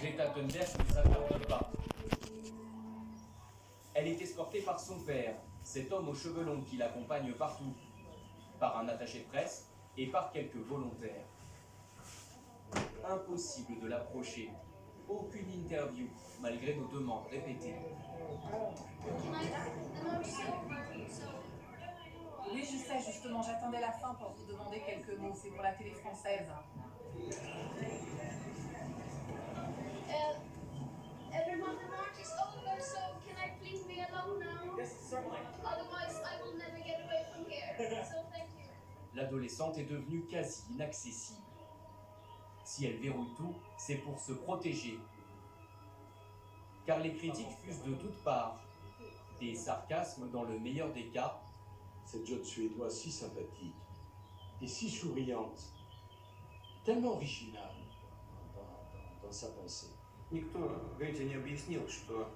Greta Thunberg ne s'attarde pas. Elle est escortée par son père, cet homme aux cheveux longs qui l'accompagne partout, par un attaché de presse et par quelques volontaires. Impossible de l'approcher. Aucune interview, malgré nos demandes répétées. Oui, je sais, justement, j'attendais la fin pour vous demander quelques mots. C'est pour la télé française. Everyone, the march is over, so can I please be alone now? Yes, certainly. Otherwise, I will never get away from here. So thank you. L'adolescente est devenue quasi inaccessible. Si elle verrouille tout, c'est pour se protéger. Car les critiques fusent de toutes parts. Des sarcasmes dans le meilleur des cas. Cette jeune suédoise si sympathique et si souriante, tellement originale dans sa pensée. Никто Гете не объяснил, что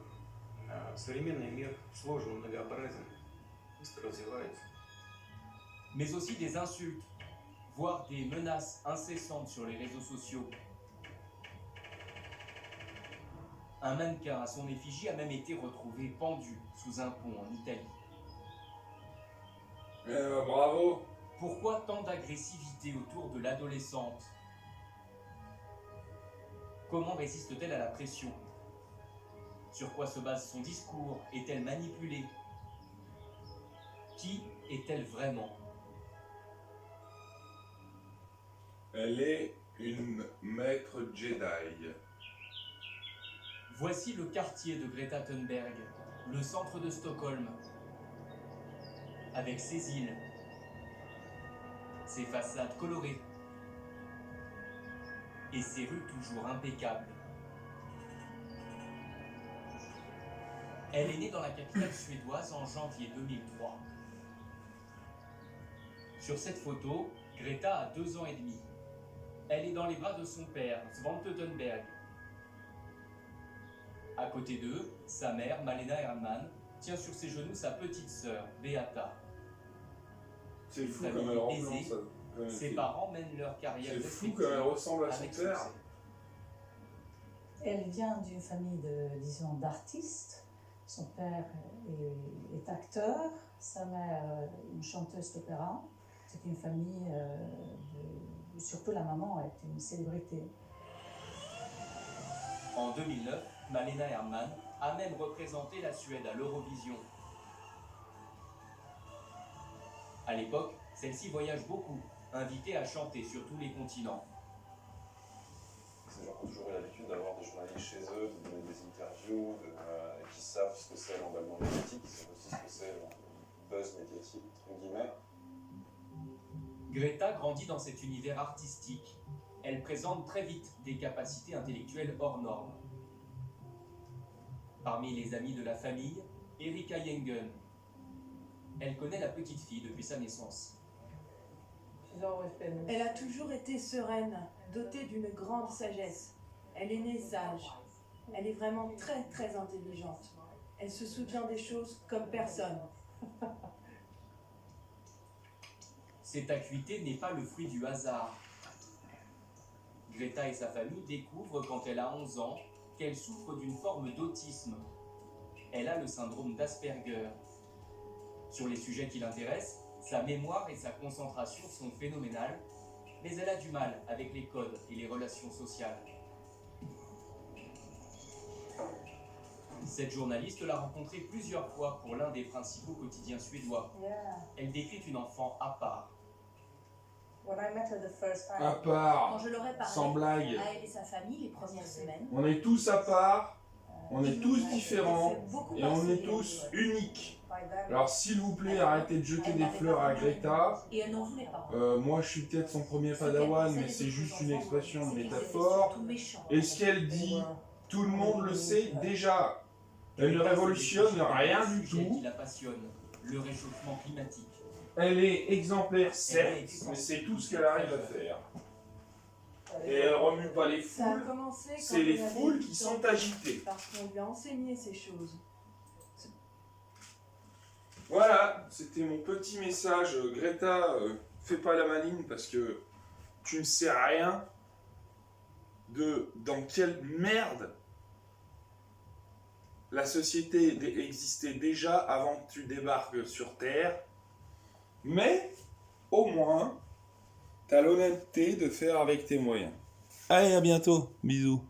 современный мир сложен, многообразен, быстро развивается. Mais aussi des insultes, voire des menaces incessantes sur les réseaux sociaux. Un mannequin à son effigie a même été retrouvé pendu sous un pont en Italie. Bravo! Pourquoi tant d'agressivité autour de l'adolescente? Comment résiste-t-elle à la pression? Sur quoi se base son discours? Est-elle manipulée? Qui est-elle vraiment? Elle est une maître Jedi. Voici le quartier de Greta Thunberg, le centre de Stockholm, avec ses îles, ses façades colorées et ses rues toujours impeccables. Elle est née dans la capitale suédoise en janvier 2003. Sur cette photo, Greta a 2 ans et demi. Elle est dans les bras de son père, Svante Thunberg. À côté d'eux, sa mère, Malena Herman, tient sur ses genoux sa petite sœur, Beata. C'est fou Famille comme elle ressemble aisée, ça. Ses parents mènent leur carrière C'est fou respective comme elle ressemble à son avec père. succès. Elle vient d'une famille disons, d'artistes. Son père est acteur, sa mère une chanteuse d'opéra. C'est une famille, surtout la maman est une célébrité. En 2009, Malena Herman a même représenté la Suède à l'Eurovision. À l'époque, celle-ci voyage beaucoup, invitée à chanter sur tous les continents. Ces gens ont toujours eu l'habitude d'avoir des journalistes chez eux, de donner des interviews, qui savent ce que c'est l'emballement médiatique, qui savent aussi ce que c'est le buzz médiatique, entre guillemets. Greta grandit dans cet univers artistique. Elle présente très vite des capacités intellectuelles hors normes. Parmi les amis de la famille, Erika Yengen. Elle connaît la petite fille depuis sa naissance. Elle a toujours été sereine, dotée d'une grande sagesse. Elle est née sage. Elle est vraiment très très intelligente. Elle se souvient des choses comme personne. Cette acuité n'est pas le fruit du hasard. Greta et sa famille découvrent quand elle a 11 ans qu'elle souffre d'une forme d'autisme. Elle a le syndrome d'Asperger. Sur les sujets qui l'intéressent, sa mémoire et sa concentration sont phénoménales, mais elle a du mal avec les codes et les relations sociales. Cette journaliste l'a rencontrée plusieurs fois pour l'un des principaux quotidiens suédois. Elle décrit une enfant à part. À part, Quand je leur ai parlé sans blague. à elle et sa famille les premières semaines, On est tous à part, on est ils tous m'ont fait différents beaucoup et on est parler. tous uniques. Alors s'il vous plaît, arrêtez de jeter Elle des n'avait fleurs pas à voulu Greta. et elle n'en voulait pas. Moi je suis peut-être son premier padawan, mais c'est juste une expression de C'est qu'ils étaient métaphore. surtout méchants. Et ce qu'elle dit, tout le monde le sait déjà. Elle ne révolutionne rien du Sujet qui tout. la passionne, le réchauffement climatique. Elle est exemplaire, certes, mais c'est tout ce qu'elle arrive à faire. Et elle remue pas les Ça a foules, commencé quand c'est les elle avait foules qui 8 sont ans, agitées. parce qu'on lui a enseigné ces choses. Voilà, c'était mon petit message. Greta, fais pas la maline parce que tu ne sais rien de dans quelle merde la société existait déjà avant que tu débarques sur Terre, mais au moins, tu as l'honnêteté de faire avec tes moyens. Allez, à bientôt. Bisous.